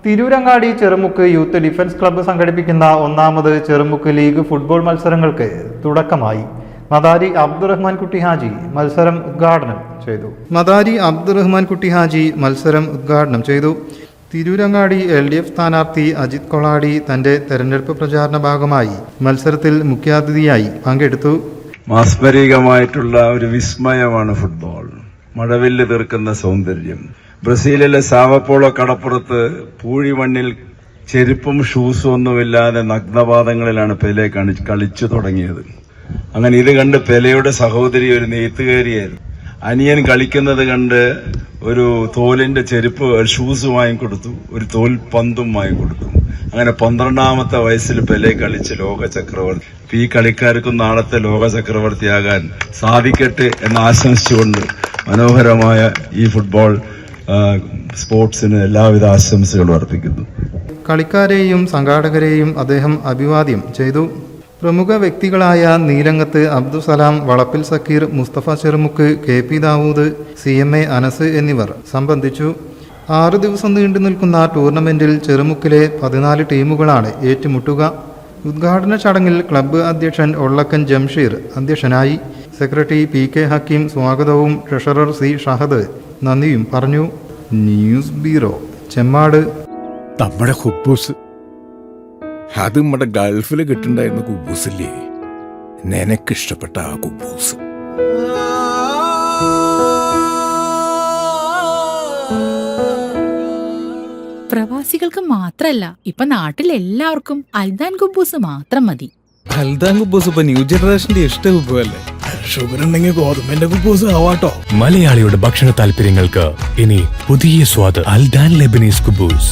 Tirurangadi Cherumukku youth defence club സംഘടിപ്പിക്കുന്ന ഒന്നാമത് Cherumukku league football മത്സരങ്ങൾക്ക് തുടക്കമായി. മദാരി അബ്ദുറഹ്മാൻ കുട്ടി ഹാജി മത്സരം ഉദ്ഘാടനം ചെയ്തു. തിരൂരങ്ങാടി LDF സ്ഥാനാർത്ഥി അജിത് കൊളാടി തന്റെ തെരഞ്ഞെടുപ്പ് പ്രചാരണ ഭാഗമായി മത്സരത്തിൽ മുഖ്യാതിഥിയായി പങ്കെടുത്തു. മാസ്മരികമായിട്ടുള്ള ഒരു വിസ്മയമാണ് ഫുട്ബോൾ. മഴവില്ല് തീർക്കുന്ന സൗന്ദര്യം. ബ്രസീലിലെ സാവപ്പോളോ കടപ്പുറത്ത് പൂഴിമണ്ണിൽ ചെരുപ്പും ഷൂസും ഒന്നുമില്ലാതെ നഗ്നപാദങ്ങളിലാണ് പെലെ കളിച്ചു തുടങ്ങിയത്. അങ്ങനെ ഇത് കണ്ട് പെലെയുടെ സഹോദരി ഒരു നെയ്ത്തുകാരിയായിരുന്നു. അനിയൻ കളിക്കുന്നത് കണ്ട് ഒരു തോലിന്റെ ചെരുപ്പ് ഷൂസ് വാങ്ങിക്കൊടുത്തു, ഒരു തോൽ പന്തും വാങ്ങിക്കൊടുത്തു. അങ്ങനെ 12ാമത്തെ വയസ്സിൽ പെലെ കളിച്ച് ലോക ചക്രവർത്തി. ഈ കളിക്കാർക്കും നാളത്തെ ലോക ചക്രവർത്തിയാകാൻ സാധിക്കട്ടെ എന്ന് ആശംസിച്ചുകൊണ്ട് മനോഹരമായ ഈ ഫുട്ബോൾ സ്പോർട്സിന് എല്ലാവിധ ആശംസകളും അർപ്പിക്കുന്നു. കളിക്കാരെയും സംഘാടകരെയും അദ്ദേഹം അഭിവാദ്യം ചെയ്തു. പ്രമുഖ വ്യക്തികളായ നീലങ്ങത്ത് അബ്ദുസലാം, വളപ്പിൽ സക്കീർ, മുസ്തഫ ചെറുമുക്ക്, KP ദാവൂദ്, CMA അനസ് എന്നിവർ സംബന്ധിച്ചു. 6 ദിവസം നീണ്ടു നിൽക്കുന്ന ടൂർണമെന്റിൽ ചെറുമുക്കിലെ 14 ടീമുകളാണ് ഏറ്റുമുട്ടുക. ഉദ്ഘാടന ചടങ്ങിൽ ക്ലബ്ബ് അധ്യക്ഷൻ ഒള്ളക്കൻ ജംഷീർ അധ്യക്ഷനായി. സെക്രട്ടറി PK ഹക്കീം സ്വാഗതവും ട്രഷറർ C ഷഹദ് നന്ദിയും പറഞ്ഞു. News bureau, Chemmad. നമ്മുടെ കുബൂസ്, അത് നമ്മുടെ ഗൾഫിൽ കിട്ടുണ്ടായിരുന്ന കുബൂസില്ലേ, നിനക്കിഷ്ടപ്പെട്ട ആ കുബൂസ്. പ്രവാസികൾക്ക് മാത്രല്ല, ഇപ്പൊ നാട്ടിലെല്ലാവർക്കും അൽദാൻ കുബൂസ് മാത്രം മതി. അൽദാൻ കുബൂസ് ഇപ്പൊ ന്യൂ ജനറേഷന്റെ ഇഷ്ട കുബുവല്ലേ. ഷുഗർ ഉണ്ടെങ്കിൽ ഗോതമ്പിന്റെ കുബൂസ് ആവാട്ടോ. മലയാളിയുടെ ഭക്ഷണ താല്പര്യങ്ങൾക്ക് ഇനി പുതിയ സ്വാദ്. അൽദാൻ ലെബനീസ് കുബൂസ്.